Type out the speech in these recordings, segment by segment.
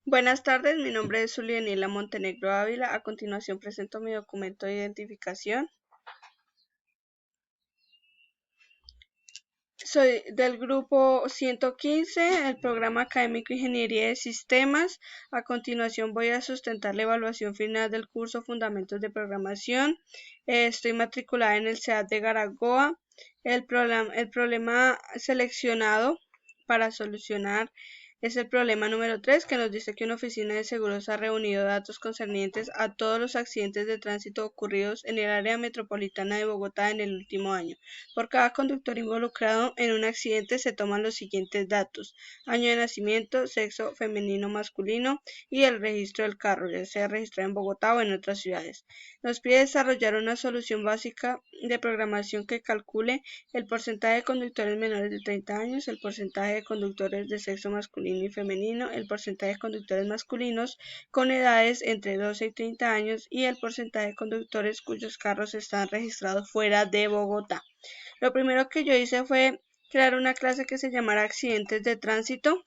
Buenas tardes, mi nombre es Zulianila Montenegro Ávila. A continuación presento mi documento de identificación. Soy del grupo 115, el programa académico Ingeniería de Sistemas. A continuación voy a sustentar la evaluación final del curso Fundamentos de Programación. Estoy matriculada en el CEAD de Garagoa. El problema seleccionado para solucionar es el problema número 3, que nos dice que una oficina de seguros ha reunido datos concernientes a todos los accidentes de tránsito ocurridos en el área metropolitana de Bogotá en el último año. Por cada conductor involucrado en un accidente se toman los siguientes datos: año de nacimiento, sexo femenino masculino y el registro del carro, ya sea registrado en Bogotá o en otras ciudades. Nos pide desarrollar una solución básica de programación que calcule el porcentaje de conductores menores de 30 años, el porcentaje de conductores de sexo masculino y femenino, el porcentaje de conductores masculinos con edades entre 12 y 30 años y el porcentaje de conductores cuyos carros están registrados fuera de Bogotá. Lo primero que yo hice fue crear una clase que se llamara accidentes de tránsito,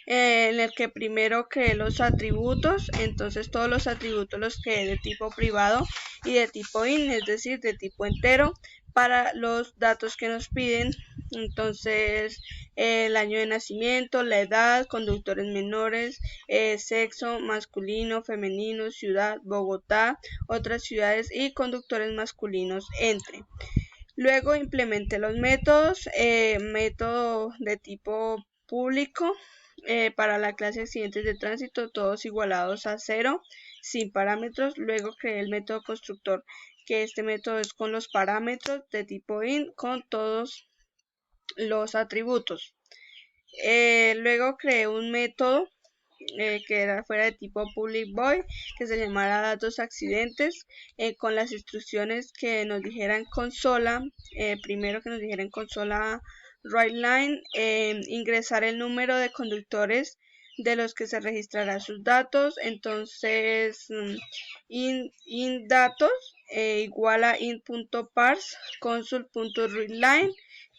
en el que primero creé los atributos. Entonces todos los atributos los creé de tipo privado y de tipo int, es decir, de tipo entero, para los datos que nos piden. Entonces el año de nacimiento, la edad, conductores menores, sexo masculino, femenino, ciudad, Bogotá, otras ciudades y conductores masculinos entre. Luego implementé los métodos, método de tipo público para la clase de accidentes de tránsito, todos igualados a 0, sin parámetros. Luego creé el método constructor, que este método es con los parámetros de tipo int, con todos los atributos. Luego creé un método que fuera de tipo public void, que se llamara datos accidentes, con las instrucciones que nos dijeran consola, primero que nos dijeran consola writeLine, ingresar el número de conductores de los que se registrará sus datos. Entonces in datos igual a int.parse console.readline,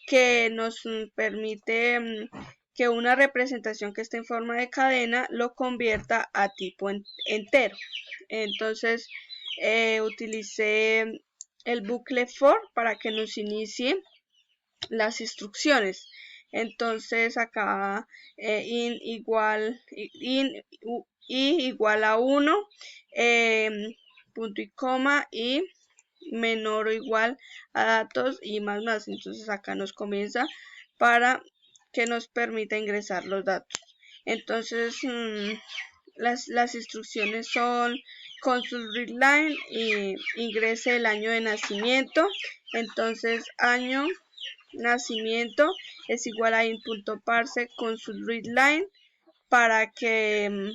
que nos permite que una representación que esté en forma de cadena lo convierta a tipo entero. Entonces utilicé el bucle for para que nos inicie las instrucciones. Entonces acá in igual a 1, punto y coma, y menor o igual a datos y más. Entonces acá nos comienza para que nos permita ingresar los datos. Entonces las instrucciones son console readline y ingrese el año de nacimiento. Entonces año nacimiento es igual a int.parse console readline, para que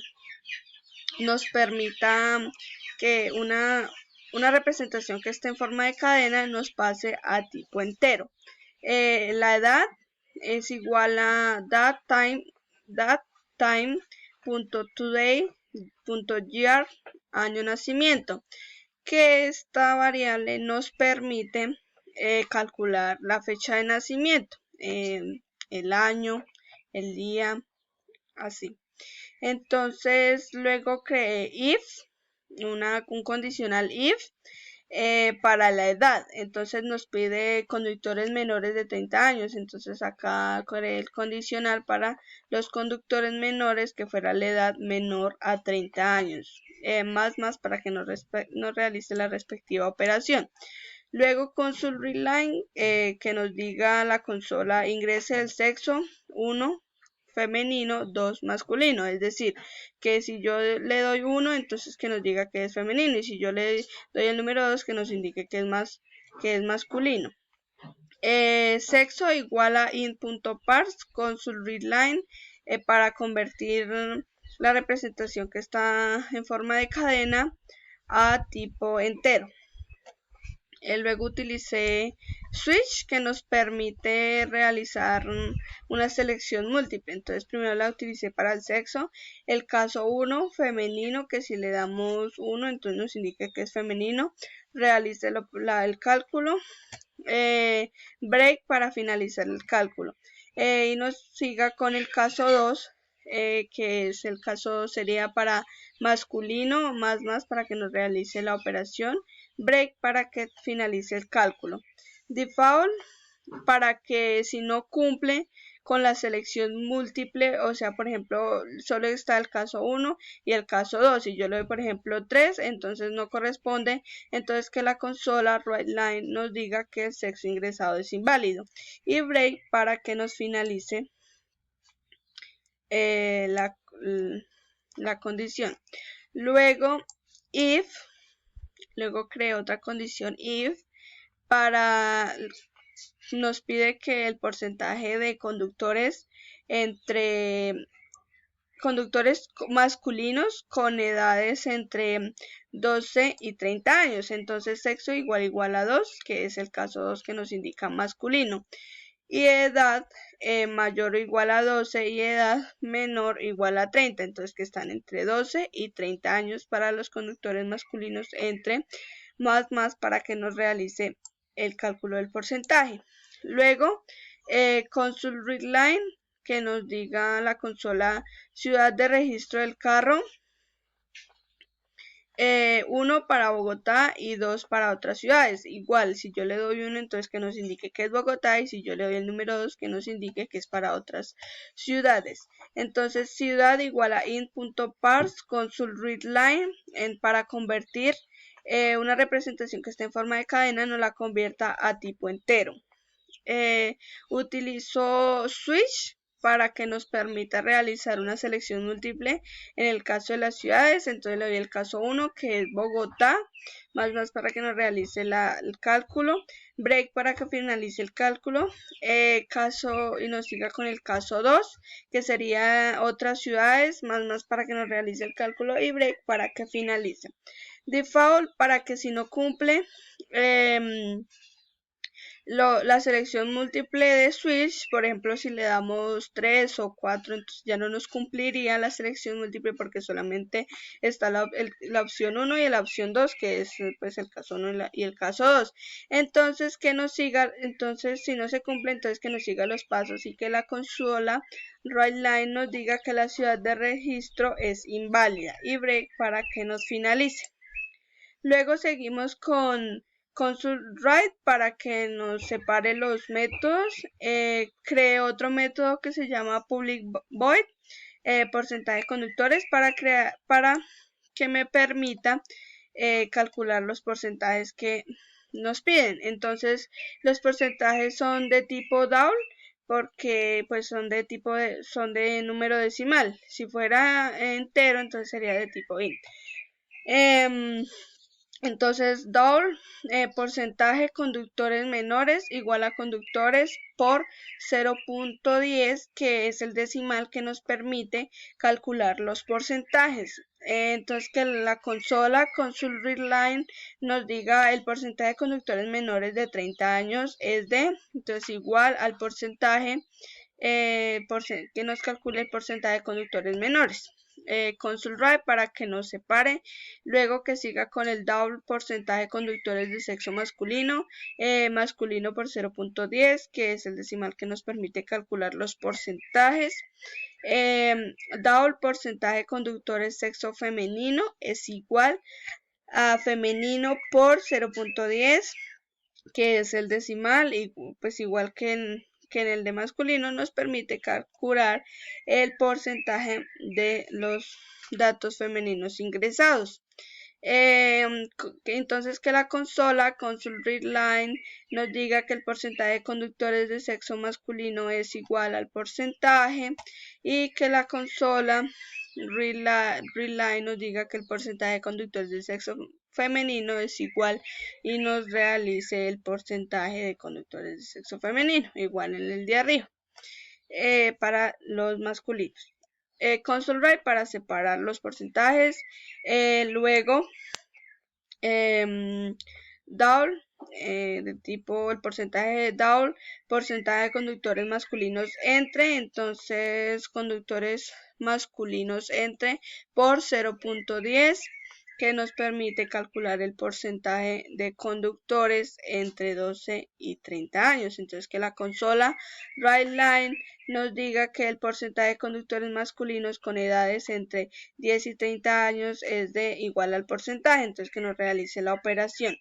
nos permita que una representación que esté en forma de cadena nos pase a tipo entero. La edad es igual a datetime.today.year, año nacimiento, que esta variable nos permite calcular la fecha de nacimiento, el año, el día, así. Entonces luego creé if, un condicional if, para la edad. Entonces nos pide conductores menores de 30 años. Entonces acá creé el condicional para los conductores menores, que fuera la edad menor a 30 años. Más para que nos realice la respectiva operación. Luego console readline, que nos diga la consola ingrese el sexo 1 femenino, 2 masculino, es decir, que si yo le doy 1, entonces que nos diga que es femenino, y si yo le doy el número 2, que nos indique que es masculino. Sexo igual a int.parse console readline, para convertir la representación que está en forma de cadena a tipo entero. Luego utilicé switch, que nos permite realizar una selección múltiple. Entonces primero la utilicé para el sexo, el caso 1 femenino, que si le damos 1 entonces nos indica que es femenino. Realice el cálculo, break para finalizar el cálculo, y nos siga con el caso 2, que es el caso sería para masculino, más para que nos realice la operación, break para que finalice el cálculo, default para que si no cumple con la selección múltiple, o sea, por ejemplo, solo está el caso 1 y el caso 2, si yo le doy, por ejemplo, 3, entonces no corresponde, entonces que la consola WriteLine nos diga que el sexo ingresado es inválido, y break para que nos finalice la condición. Luego creo otra condición if para nos pide que el porcentaje de conductores entre conductores masculinos con edades entre 12 y 30 años, entonces sexo igual a 2, que es el caso 2 que nos indica masculino, y edad mayor o igual a 12 y edad menor o igual a 30, entonces que están entre 12 y 30 años para los conductores masculinos, entre más para que nos realice el cálculo del porcentaje. Luego, console readline, que nos diga la consola ciudad de registro del carro, 1 para Bogotá y 2 para otras ciudades. Igual, si yo le doy 1, entonces que nos indique que es Bogotá, y si yo le doy el número 2, que nos indique que es para otras ciudades. Entonces, ciudad igual a int.parse console readline para convertir una representación que esté en forma de cadena, nos la convierta a tipo entero. Utilizo switch para que nos permita realizar una selección múltiple en el caso de las ciudades, entonces le doy el caso 1 que es Bogotá, más para que nos realice el cálculo, break para que finalice el cálculo, y nos siga con el caso 2 que sería otras ciudades, más para que nos realice el cálculo, y break para que finalice. Default para que si no cumple la selección múltiple de switch, por ejemplo, si le damos 3 o 4, entonces ya no nos cumpliría la selección múltiple porque solamente está la opción 1 y la opción 2, que es pues el caso 1 y el caso 2. Entonces, que nos siga, entonces si no se cumple, entonces que nos siga los pasos y que la consola WriteLine nos diga que la ciudad de registro es inválida, y break para que nos finalice. Luego seguimos con console write para que nos separe los métodos. Creo otro método que se llama public void, porcentaje de conductores, para que me permita calcular los porcentajes que nos piden. Entonces los porcentajes son de tipo down porque pues son de número decimal. Si fuera entero, entonces sería de tipo int. Entonces, down, porcentaje conductores menores igual a conductores por 0.10, que es el decimal que nos permite calcular los porcentajes. Entonces, que la consola console readline nos diga el porcentaje de conductores menores de 30 años es entonces igual al porcentaje que nos calcule el porcentaje de conductores menores. Console write para que nos separe, luego que siga con el down, porcentaje de conductores de sexo masculino, masculino por 0.10, que es el decimal que nos permite calcular los porcentajes. Down, porcentaje de conductores sexo femenino es igual a femenino por 0.10, que es el decimal, y pues igual que en el de masculino nos permite calcular el porcentaje de los datos femeninos ingresados. Entonces que la consola console readline nos diga que el porcentaje de conductores de sexo masculino es igual al porcentaje, y que la consola readline nos diga que el porcentaje de conductores de sexo femenino es igual, y nos realice el porcentaje de conductores de sexo femenino igual en el de arriba para los masculinos. Console write para separar los porcentajes. Luego down, de tipo el porcentaje de down, porcentaje de conductores masculinos entre, entonces conductores masculinos entre por 0.10, que nos permite calcular el porcentaje de conductores entre 12 y 30 años. Entonces que la consola WriteLine nos diga que el porcentaje de conductores masculinos con edades entre 10 y 30 años es de igual al porcentaje, entonces que nos realice la operación.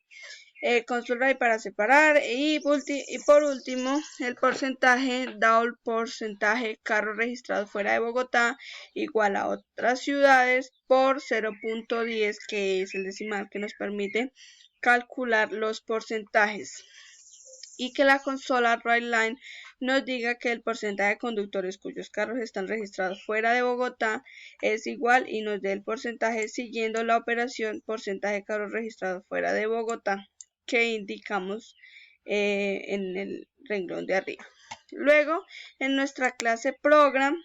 Console para separar y por último el porcentaje dado el porcentaje carros registrados fuera de Bogotá igual a otras ciudades por 0.10, que es el decimal que nos permite calcular los porcentajes, y que la consola WriteLine nos diga que el porcentaje de conductores cuyos carros están registrados fuera de Bogotá es igual y nos dé el porcentaje siguiendo la operación porcentaje de carros registrados fuera de Bogotá que indicamos en el renglón de arriba. Luego, en nuestra clase program,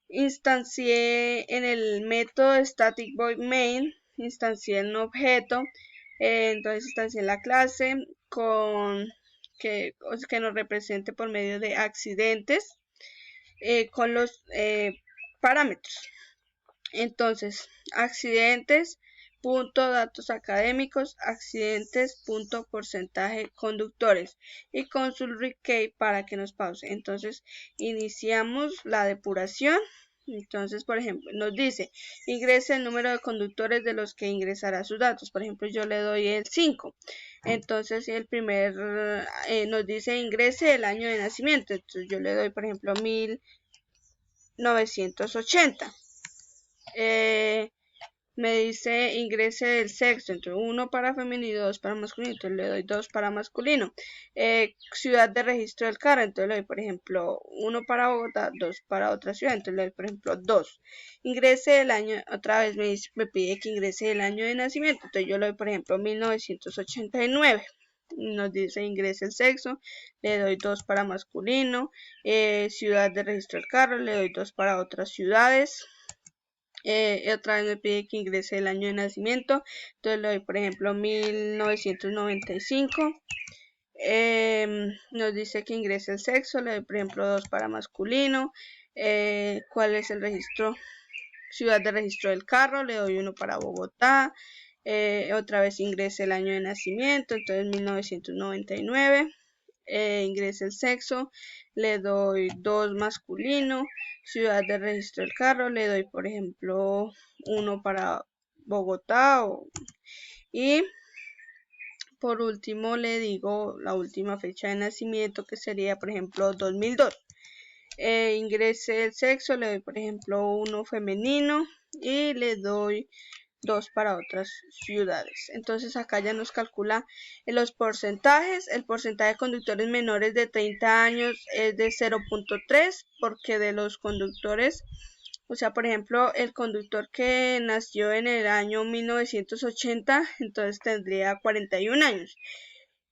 instancié en el método static void main, instancié un objeto, entonces instancié la clase que nos represente por medio de accidentes con los parámetros. Entonces, accidentes punto datos académicos, accidentes punto porcentaje conductores y console key para que nos pause. Entonces iniciamos la depuración. Entonces, por ejemplo, nos dice ingrese el número de conductores de los que ingresará sus datos. Por ejemplo, yo le doy el 5. Entonces el primer nos dice ingrese el año de nacimiento. Entonces yo le doy, por ejemplo, 1980. Me dice ingrese el sexo, entonces 1 para femenino y 2 para masculino, entonces le doy 2 para masculino. Ciudad de registro del carro, entonces le doy, por ejemplo, 1 para Bogotá, 2 para otra ciudad, entonces le doy, por ejemplo, 2. Ingrese el año, otra vez me pide que ingrese el año de nacimiento, entonces yo le doy, por ejemplo, 1989. Nos dice ingrese el sexo, le doy 2 para masculino. Ciudad de registro del carro, le doy 2 para otras ciudades. Otra vez me pide que ingrese el año de nacimiento, entonces le doy, por ejemplo, 1995. Nos dice que ingrese el sexo, le doy, por ejemplo, 2 para masculino. ¿Cuál es el registro? Ciudad de registro del carro, le doy 1 para Bogotá. Otra vez ingrese el año de nacimiento, entonces 1999. Ingrese el sexo, le doy 2 masculino. Ciudad de registro del carro, le doy, por ejemplo, 1 para Bogotá. Y por último le digo la última fecha de nacimiento, que sería, por ejemplo, 2002. Ingrese el sexo, le doy, por ejemplo, 1 femenino y le doy 2 para otras ciudades. Entonces acá ya nos calcula los porcentajes. El porcentaje de conductores menores de 30 años es de 0.3, porque de los conductores, o sea, por ejemplo, el conductor que nació en el año 1980, entonces tendría 41 años.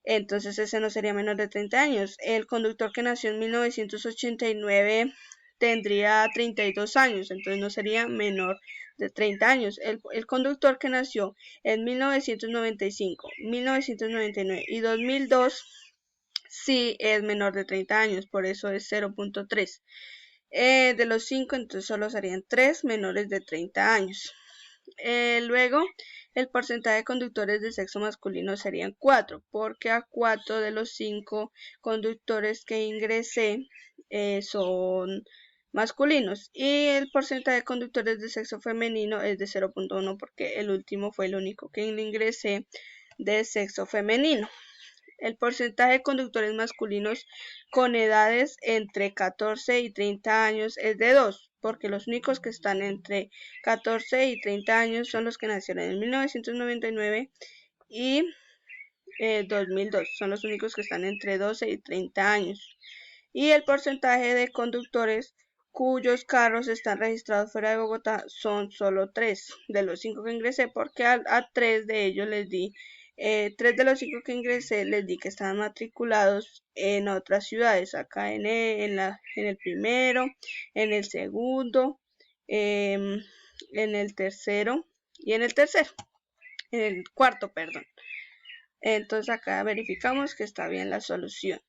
Entonces ese no sería menor de 30 años. El conductor que nació en 1989 tendría 32 años, entonces no sería menor de 30 años. El conductor que nació en 1995, 1999 y 2002 sí es menor de 30 años, por eso es 0.3. De los 5, entonces solo serían 3 menores de 30 años. Luego, el porcentaje de conductores de sexo masculino serían 4, porque a 4 de los 5 conductores que ingresé son masculinos, y el porcentaje de conductores de sexo femenino es de 0.1, porque el último fue el único que ingresé de sexo femenino. El porcentaje de conductores masculinos con edades entre 14 y 30 años es de 2, porque los únicos que están entre 14 y 30 años son los que nacieron en 1999 y 2002, son los únicos que están entre 12 y 30 años. Y el porcentaje de conductores cuyos carros están registrados fuera de Bogotá son solo 3 de los 5 que ingresé, porque a 3 de ellos les di 3 de los 5 que ingresé les di que estaban matriculados en otras ciudades, acá en el primero, en el segundo, en el tercero y en el cuarto, perdón. Entonces acá verificamos que está bien la solución.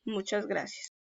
Muchas gracias.